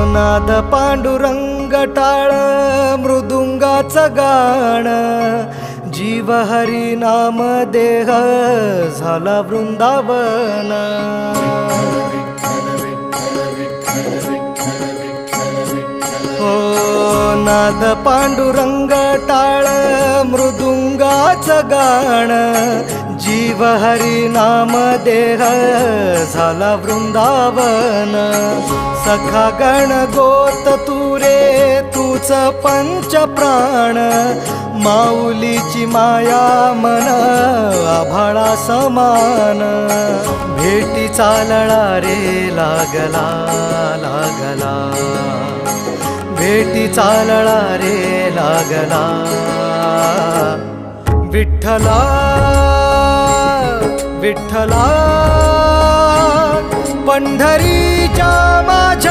नाद पांडुरंग टाळ मृदुंगाचं गाण, जीव हरी नाम देह झाला वृंदावन. हो नाद पांडुरंग टाळ मृदुंगाचं गाण, जीव हरी नाम देह झाला वृंदावन. सखा गण गोत तू रे तूच पंच प्राण, माऊलीची माया मन आभाळा समान. भेटी चालळा रे लागला लागला, भेटी चालळा रे लागला. विठ्ठला विठ्ठला पंढरीच्या माझ्या